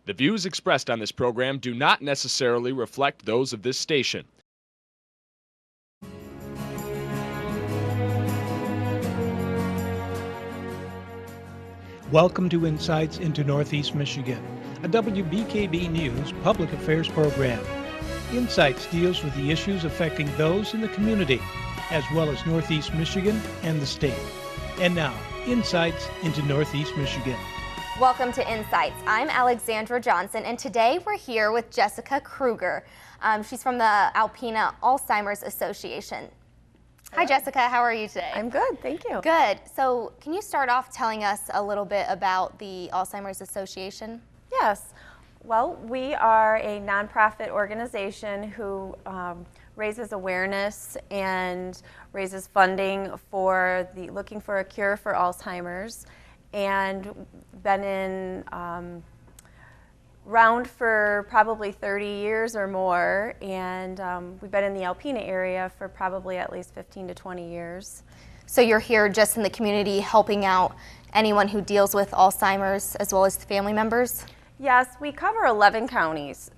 The views expressed on this program do not necessarily reflect those of this station. Welcome to Insights into Northeast Michigan, a WBKB News public affairs program. Insights deals with the issues affecting those in the community, as well as Northeast Michigan and the state. And now, Insights into Northeast Michigan. Welcome to Insights. I'm Alexandra Johnson, and today we're here with Jessica Kruger. She's from the Alpena Alzheimer's Association. Hi, Jessica. How are you today? I'm good, thank you. Good. So can you start off telling us a little bit about the Alzheimer's Association? Yes. Well, we are a nonprofit organization who raises awareness and raises funding for looking for a cure for Alzheimer's, and been in round for probably 30 years or more, and we've been in the Alpena area for probably at least 15 to 20 years. So you're here just in the community helping out anyone who deals with Alzheimer's as well as family members? Yes, we cover 11 counties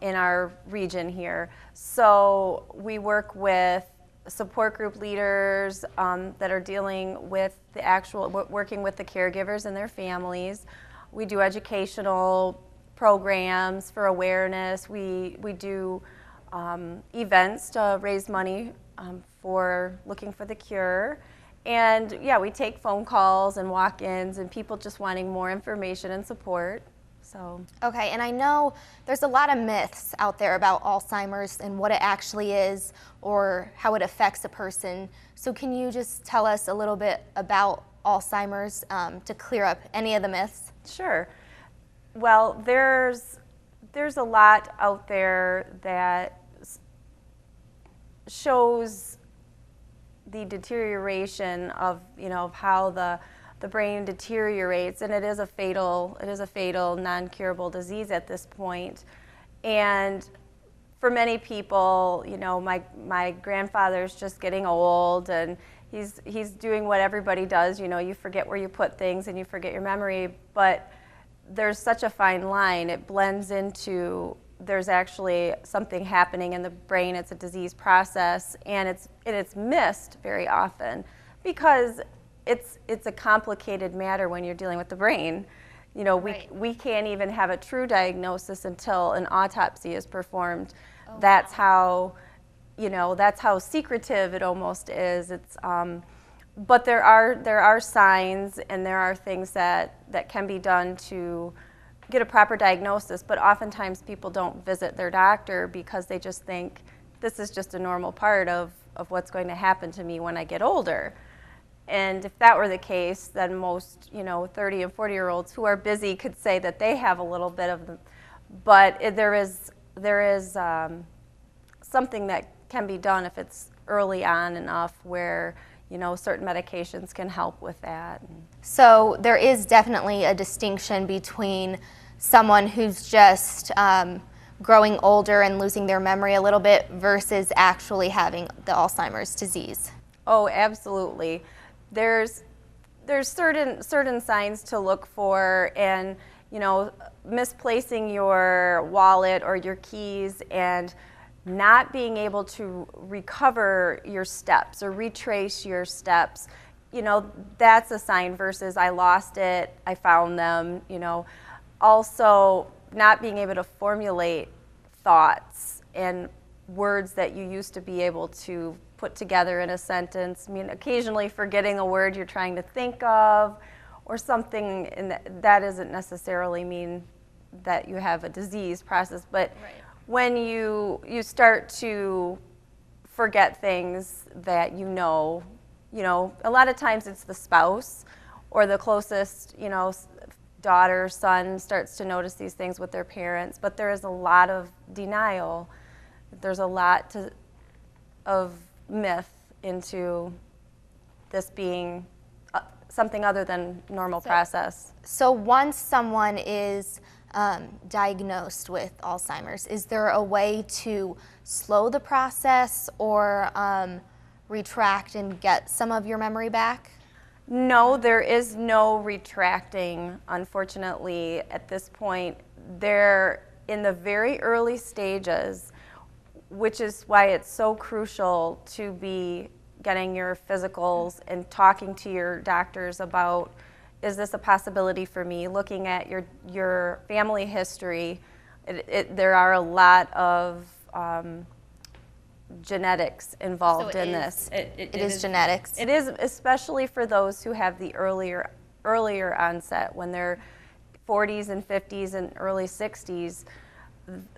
in our region here. So we work with support group leaders that are dealing with working with the caregivers and their families. We do educational programs for awareness. We do events to raise money for looking for the cure. And yeah, we take phone calls and walk-ins and people just wanting more information and support. So. Okay, and I know there's a lot of myths out there about Alzheimer's and what it actually is or how it affects a person. So can you just tell us a little bit about Alzheimer's to clear up any of the myths? Sure. Well, there's a lot out there that shows the deterioration of of how the brain deteriorates, and it is a fatal non-curable disease at this point. And for many people, my grandfather's just getting old, and he's doing what everybody does. You forget where you put things and you forget your memory, but there's such a fine line. It blends into there's actually something happening in the brain. It's a disease process, and it's missed very often because it's a complicated matter when you're dealing with the brain. Right. We can't even have a true diagnosis until an autopsy is performed. Oh, that's wow. that's how secretive it almost is. But there are signs and there are things that can be done to get a proper diagnosis, but oftentimes people don't visit their doctor because they just think this is just a normal part of what's going to happen to me when I get older. And if that were the case, then most 30 and 40-year-olds who are busy could say that they have a little bit of them. But there is something that can be done if it's early on enough where certain medications can help with that. So there is definitely a distinction between someone who's just growing older and losing their memory a little bit versus actually having the Alzheimer's disease. Oh, absolutely. There's certain signs to look for, and misplacing your wallet or your keys and not being able to recover your steps or retrace your steps, that's a sign versus I lost it, I found them. Also not being able to formulate thoughts and words that you used to be able to put together in a sentence. Occasionally forgetting a word you're trying to think of or something, and that doesn't necessarily mean that you have a disease process, but Right. When you start to forget things that a lot of times it's the spouse or the closest, daughter, son starts to notice these things with their parents, but there is a lot of denial. There's a lot of myth into this being something other than normal process. So once someone is diagnosed with Alzheimer's, is there a way to slow the process or retract and get some of your memory back? No, there is no retracting, unfortunately, at this point. they're in the very early stages, which is why it's so crucial to be getting your physicals and talking to your doctors about, is this a possibility for me? Looking at your family history, there are a lot of genetics involved in this. It is genetics. It is, especially for those who have the earlier onset, when they're 40s and 50s and early 60s,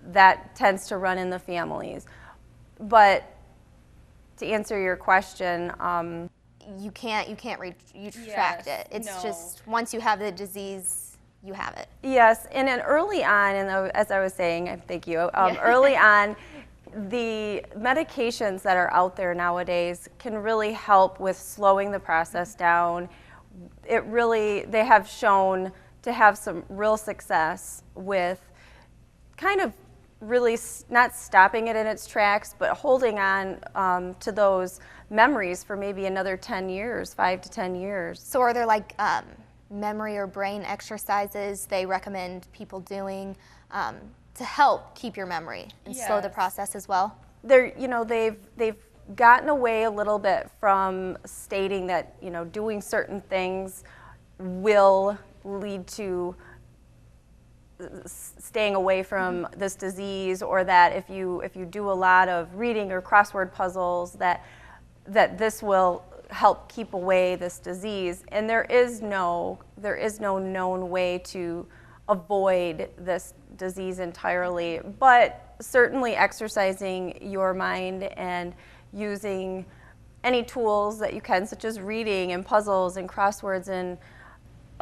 that tends to run in the families. But to answer your question, you can't retract it. It's just once you have the disease, you have it. Yes, and then early on, and as I was saying, thank you, early on, the medications that are out there nowadays can really help with slowing the process down. They have shown to have some real success with kind of really not stopping it in its tracks, but holding on to those memories for maybe another 10 years, 5 to 10 years. So are there like memory or brain exercises they recommend people doing to help keep your memory and slow the process as well? They've gotten away a little bit from stating that doing certain things will lead to staying away from this disease, or that if you do a lot of reading or crossword puzzles that this will help keep away this disease. And there is no known way to avoid this disease entirely, but certainly exercising your mind and using any tools that you can, such as reading and puzzles and crosswords and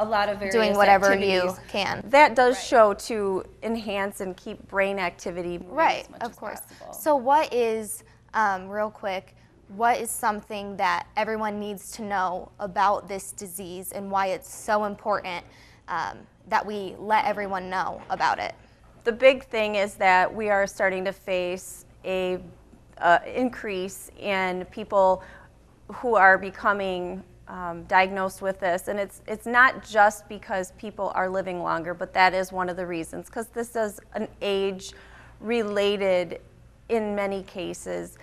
a lot of various doing whatever activities, you can. That does show to enhance and keep brain activity moving as much of as course. possible. So what is, real quick, what is something that everyone needs to know about this disease and why it's so important that we let everyone know about it? The big thing is that we are starting to face a increase in people who are becoming diagnosed with this, and it's not just because people are living longer, but that is one of the reasons, because this is an age-related, in many cases.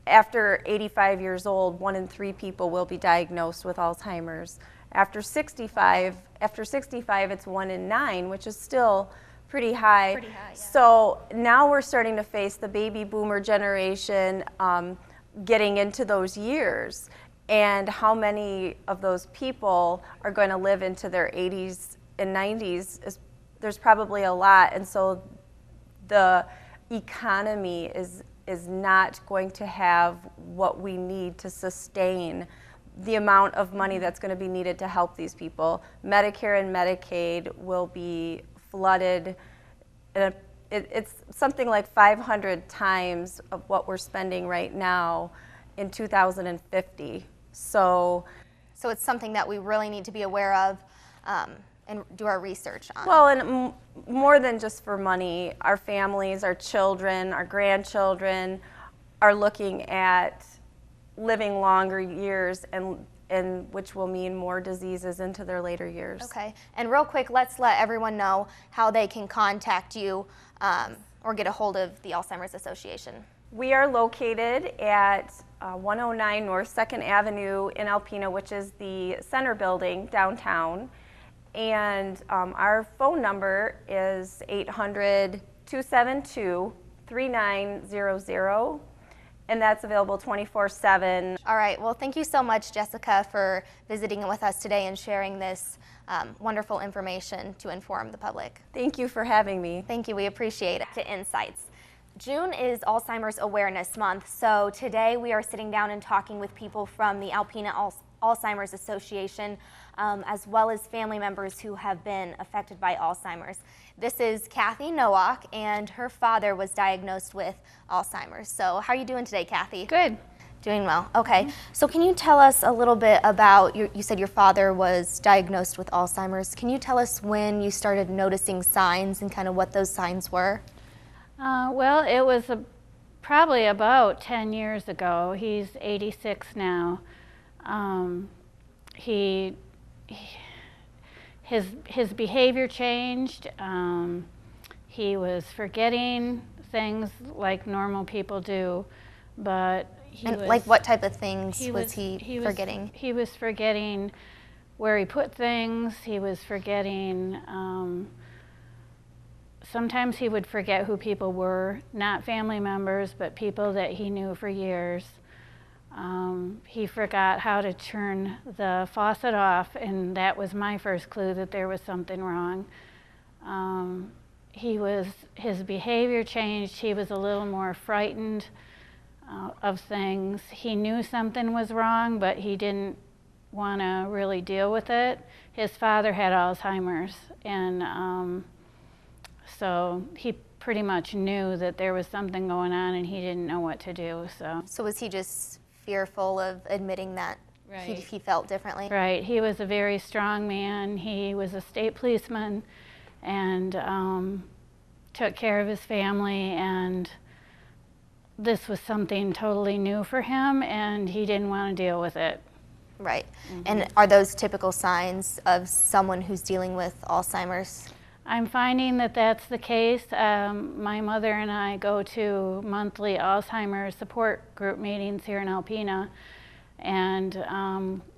After 85 years old, 1 in 3 people will be diagnosed with Alzheimer's. After 65, it's 1 in 9, which is still pretty high. Pretty high, yeah. So now we're starting to face the baby boomer generation getting into those years. And how many of those people are going to live into their 80s and 90s? There's probably a lot. And so the economy is not going to have what we need to sustain the amount of money that's going to be needed to help these people. Medicare and Medicaid will be flooded. It's something like 500 times of what we're spending right now in 2050. So it's something that we really need to be aware of and do our research on. Well, and more than just for money, our families, our children, our grandchildren are looking at living longer years, and which will mean more diseases into their later years. Okay, and real quick, let's let everyone know how they can contact you or get a hold of the Alzheimer's Association. We are located at 109 North 2nd Avenue in Alpena, which is the center building downtown. And our phone number is 800-272-3900. And that's available 24/7. All right, well, thank you so much, Jessica, for visiting with us today and sharing this wonderful information to inform the public. Thank you for having me. Thank you, we appreciate it. To Insights. June is Alzheimer's Awareness Month, so today we are sitting down and talking with people from the Alpena Alzheimer's Association, as well as family members who have been affected by Alzheimer's. This is Kathy Nowak, and her father was diagnosed with Alzheimer's. So how are you doing today, Kathy? Good. Doing well. Okay. So can you tell us a little bit about, you said your father was diagnosed with Alzheimer's. Can you tell us when you started noticing signs and kind of what those signs were? Well, it was probably about 10 years ago. He's 86 now. His behavior changed. he was forgetting things like normal people do, but like what type of things was he forgetting? He was forgetting where he put things. He was forgetting, sometimes he would forget who people were, not family members, but people that he knew for years. He forgot how to turn the faucet off, and that was my first clue that there was something wrong. His behavior changed. He was a little more frightened of things. He knew something was wrong, but he didn't want to really deal with it. His father had Alzheimer's, and so he pretty much knew that there was something going on, and he didn't know what to do. So was he just fearful of admitting that he felt differently? Right. He was a very strong man. He was a state policeman, and took care of his family, and this was something totally new for him, and he didn't want to deal with it. Right. And are those typical signs of someone who's dealing with Alzheimer's? I'm finding that that's the case. My mother and I go to monthly Alzheimer's support group meetings here in Alpena, and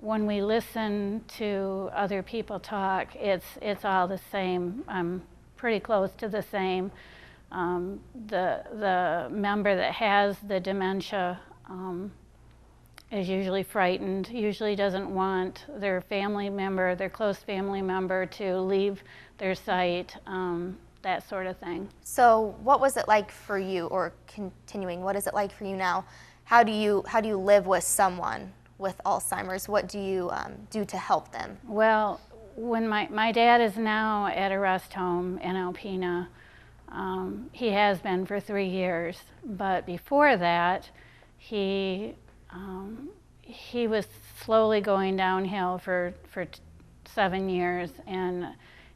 when we listen to other people talk, it's all the same. Pretty close to the same. The member that has the dementia is usually frightened, usually doesn't want their family member, their close family member, to leave their site, that sort of thing. So what was it like for you, or continuing, what is it like for you now? How do you live with someone with Alzheimer's? What do you do to help them? Well, when my dad is now at a rest home in Alpena. He has been for 3 years, but before that, he was slowly going downhill for 7 years, and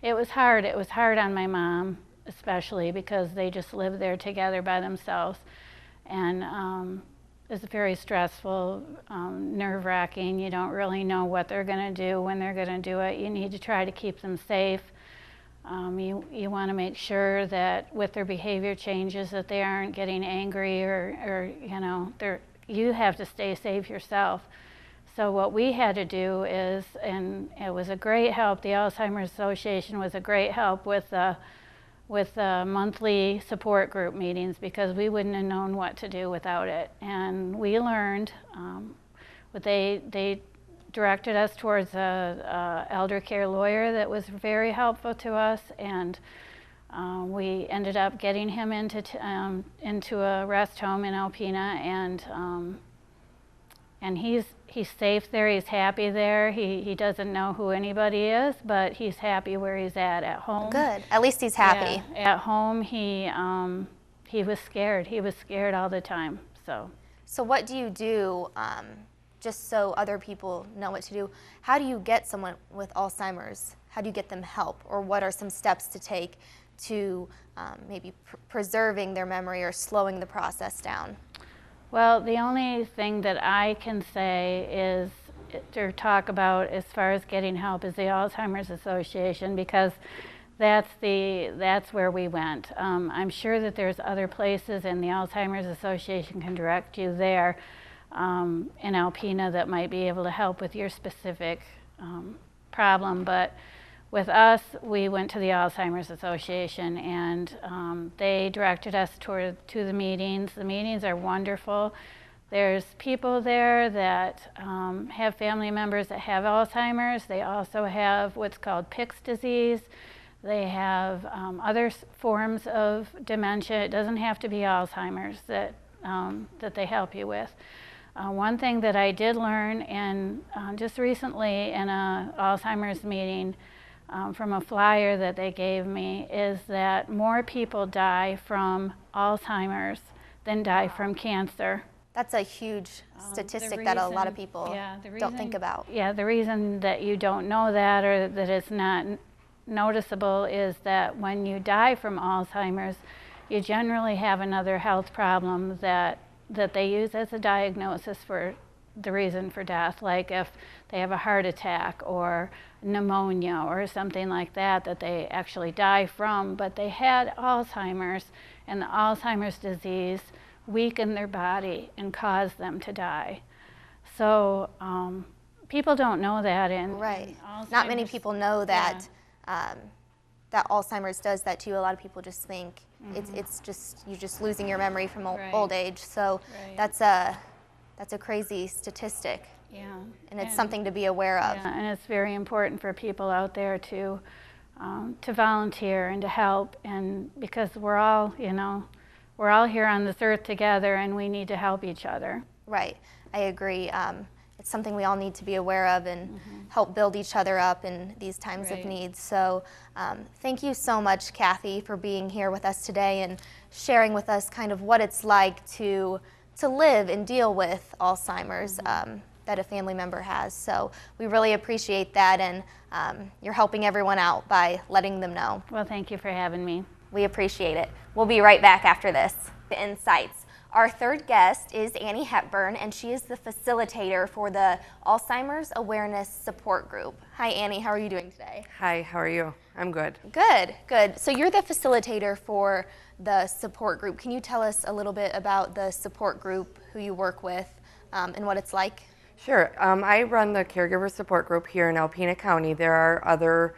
it was hard. It was hard on my mom, especially because they just lived there together by themselves, and it's very stressful, nerve-wracking. You don't really know what they're going to do, when they're going to do it. You need to try to keep them safe. You want to make sure that with their behavior changes that they aren't getting angry, or you have to stay safe yourself. So what we had to do is, and it was a great help, the Alzheimer's Association was a great help with the monthly support group meetings, because we wouldn't have known what to do without it. And we learned, they directed us towards a elder care lawyer that was very helpful to us, and we ended up getting him into a rest home in Alpena, and he's safe there. He's happy there. He doesn't know who anybody is, but he's happy where he's at home. Good. At least he's happy. Yeah. At home, he was scared. He was scared all the time. So what do you do? Just so other people know what to do, how do you get someone with Alzheimer's? How do you get them help? Or what are some steps to take to maybe preserving their memory or slowing the process down? Well, the only thing that I can say is, or talk about as far as getting help, is the Alzheimer's Association, because that's where we went. I'm sure that there's other places, and the Alzheimer's Association can direct you there. In Alpena, that might be able to help with your specific problem, but with us, we went to the Alzheimer's Association, and they directed us to the meetings. The meetings are wonderful. There's people there that have family members that have Alzheimer's. They also have what's called Pick's disease. They have other forms of dementia. It doesn't have to be Alzheimer's that they help you with. One thing that I did learn just recently in an Alzheimer's meeting from a flyer that they gave me is that more people die from Alzheimer's than die from cancer. That's a huge statistic that a lot of people don't think about. Yeah, the reason that you don't know that, or that it's not noticeable, is that when you die from Alzheimer's, you generally have another health problem that they use as a diagnosis for the reason for death, like if they have a heart attack or pneumonia or something like that that they actually die from, but they had Alzheimer's, and the Alzheimer's disease weakened their body and caused them to die. So people don't know that, and Right. and Not many Alzheimer's- people know that that Alzheimer's does that to you. A lot of people just think it's just you're just losing your memory from Right. old age. So Right. that's a crazy statistic, Yeah. and it's something to be aware of. Yeah, and it's very important for people out there to volunteer and to help, and because we're all, we're all here on this earth together, and we need to help each other. Right. I agree. It's something we all need to be aware of and help build each other up in these times of Right. need. So thank you so much, Kathy, for being here with us today and sharing with us kind of what it's like to live and deal with Alzheimer's that a family member has. So we really appreciate that, and you're helping everyone out by letting them know. Well, thank you for having me. We appreciate it. We'll be right back after this. The Insights. Our third guest is Annie Hepburn, and she is the facilitator for the Alzheimer's Awareness Support Group. Hi, Annie. How are you doing today? Hi, how are you? I'm good. Good, good. So you're the facilitator for the support group. Can you tell us a little bit about the support group, who you work with, and what it's like? Sure. I run the caregiver support group here in Alpena County. There are other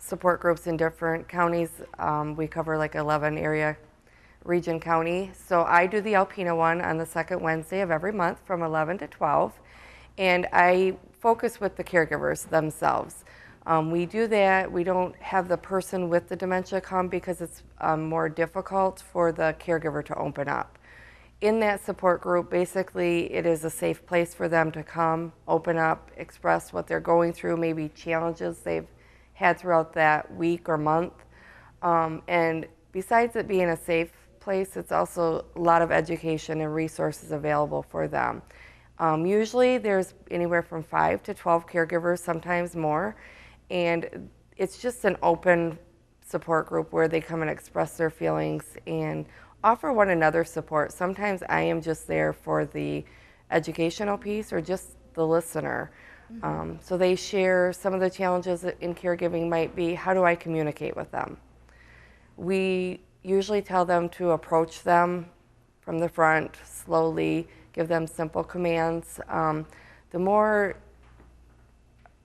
support groups in different counties. We cover like 11 area region county. So I do the Alpena one on the second Wednesday of every month from 11 to 12. And I focus with the caregivers themselves. We do that. We don't have the person with the dementia come because it's more difficult for the caregiver to open up. In that support group, basically, it is a safe place for them to come, open up, express what they're going through, maybe challenges they've had throughout that week or month. And besides it being a safe place, it's also a lot of education and resources available for them. Usually there's anywhere from 5 to 12 caregivers, sometimes more, and it's just an open support group where they come and express their feelings and offer one another support. Sometimes I am just there for the educational piece or just the listener. So they share some of the challenges in caregiving might be, how do I communicate with them? We usually tell them to approach them from the front, slowly, give them simple commands. The more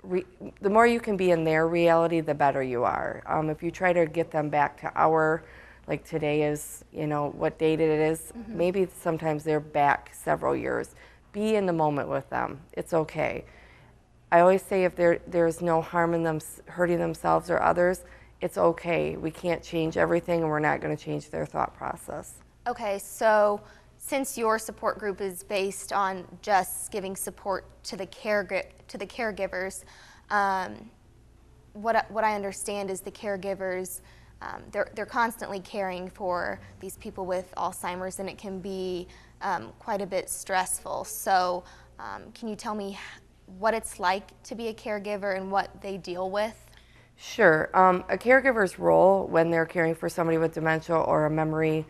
you can be in their reality, the better you are. If you try to get them back to like today is, what date it is, maybe sometimes they're back several years. Be in the moment with them. It's okay. I always say if there's no harm in them hurting themselves or others, it's okay. We can't change everything, and we're not going to change their thought process. Okay, so since your support group is based on just giving support to the caregivers, what I understand is the caregivers, they're constantly caring for these people with Alzheimer's, and it can be quite a bit stressful. So can you tell me what it's like to be a caregiver and what they deal with? Sure. A caregiver's role when they're caring for somebody with dementia or a memory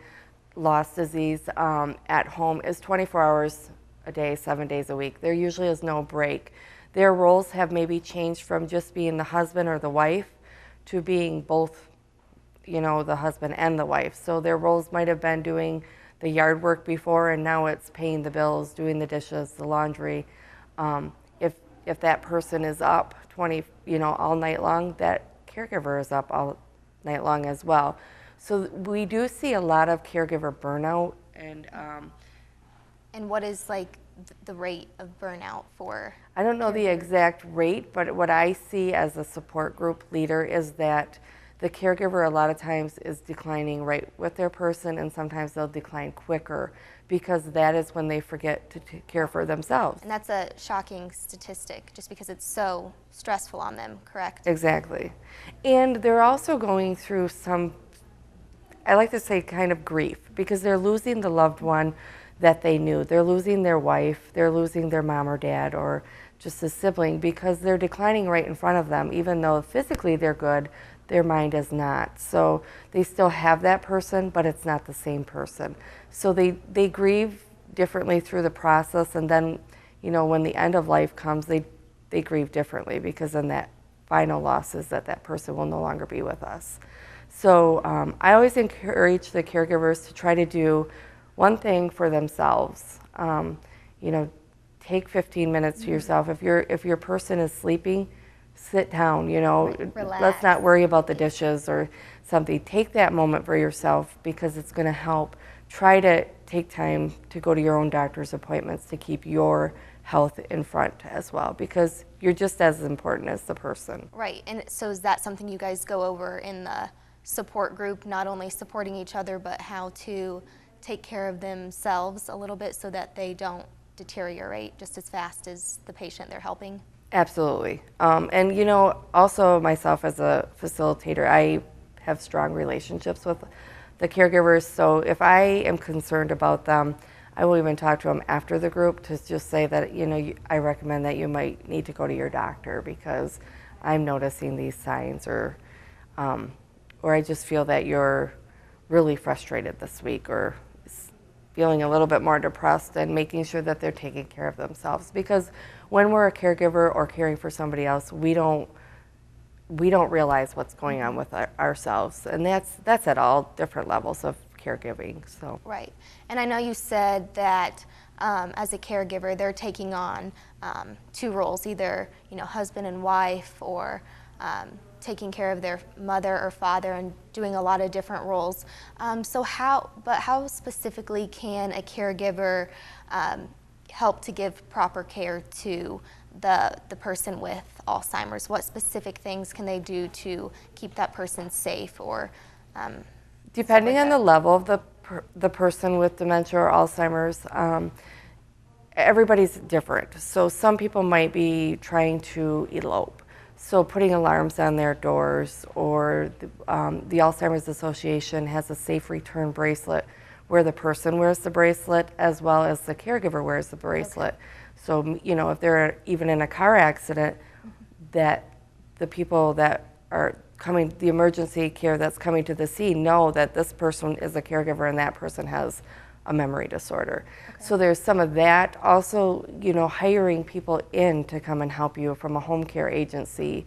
loss disease at home is 24 hours a day, 7 days a week. There usually is no break. Their roles have maybe changed from just being the husband or the wife to being both, the husband and the wife. So their roles might have been doing the yard work before, and now it's paying the bills, doing the dishes, the laundry. If that person is up all night long, that caregiver is up all night long as well. So we do see a lot of caregiver burnout, And what is like the rate of burnout for? I don't know the exact rate, but what I see as a support group leader is that the caregiver a lot of times is declining right with their person, and sometimes they'll decline quicker because that is when they forget to care for themselves. And that's a shocking statistic just because it's so stressful on them, correct? Exactly. And they're also going through some, I like to say, kind of grief, because they're losing the loved one that they knew. They're losing their wife, they're losing their mom or dad or just a sibling, because they're declining right in front of them. Even though physically they're good, their mind is not. So they still have that person, but it's not the same person. So they grieve differently through the process, and then when the end of life comes, they grieve differently, because then that final loss is that person will no longer be with us. So I always encourage the caregivers to try to do one thing for themselves. Take 15 minutes to yourself. If your person is sleeping, sit down, Relax. Let's not worry about the dishes or something. Take that moment for yourself, because it's going to help. Try to take time to go to your own doctor's appointments to keep your health in front as well, because you're just as important as the person. Right, and so is that something you guys go over in the support group, not only supporting each other, but how to take care of themselves a little bit so that they don't deteriorate just as fast as the patient they're helping? Absolutely. And also myself as a facilitator, I have strong relationships with the caregivers, so if I am concerned about them, I will even talk to them after the group to just say that, I recommend that you might need to go to your doctor, because I'm noticing these signs, or I just feel that you're really frustrated this week, or feeling a little bit more depressed, and making sure that they're taking care of themselves. Because when we're a caregiver or caring for somebody else, we don't realize what's going on with ourselves, and that's at all different levels of caregiving. So Right, and I know you said that as a caregiver, they're taking on two roles, either husband and wife, or taking care of their mother or father, and doing a lot of different roles. So how specifically can a caregiver help to give proper care to the person with Alzheimer's? What specific things can they do to keep that person safe, or depending on the level of the person with dementia or Alzheimer's, everybody's different. So some people might be trying to elope, so putting alarms on their doors, or the Alzheimer's Association has a safe return bracelet where the person wears the bracelet as well as the caregiver wears the bracelet. Okay. So if they're even in a car accident, that the people that are coming, the emergency care that's coming to the scene, know that this person is a caregiver and that person has a memory disorder. Okay. So there's some of that. Also, hiring people in to come and help you from a home care agency,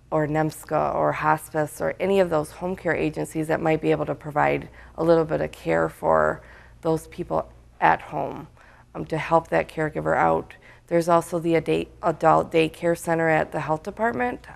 or NEMSCA or hospice, or any of those home care agencies that might be able to provide a little bit of care for those people at home, to help that caregiver out. There's also the adult daycare center at the health department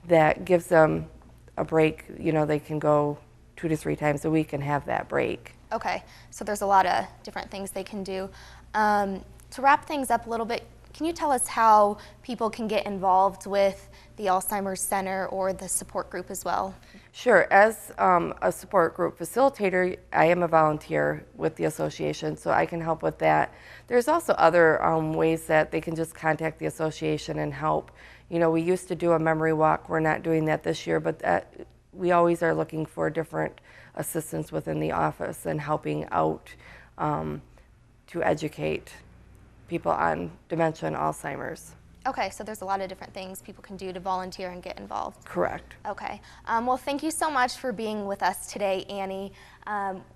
that gives them a break. They can go 2 to 3 times a week and have that break. Okay, so there's a lot of different things they can do. To wrap things up a little bit, can you tell us how people can get involved with the Alzheimer's Center or the support group as well? Sure. As a support group facilitator, I am a volunteer with the association, so I can help with that. There's also other ways that they can just contact the association and help. We used to do a memory walk. We're not doing that this year, but we always are looking for different assistance within the office and helping out to educate people on dementia and Alzheimer's. Okay, so there's a lot of different things people can do to volunteer and get involved. Correct. Okay. Well, thank you so much for being with us today, Annie.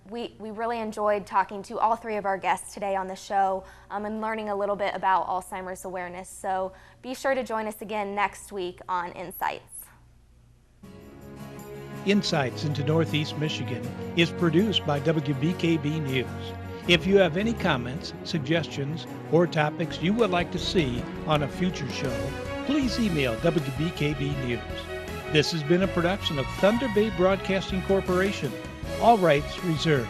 We really enjoyed talking to all 3 of our guests today on the show and learning a little bit about Alzheimer's awareness. So be sure to join us again next week on Insights. Insights into Northeast Michigan is produced by WBKB News. If you have any comments, suggestions, or topics you would like to see on a future show, please email WBKB News. This has been a production of Thunder Bay Broadcasting Corporation. All rights reserved.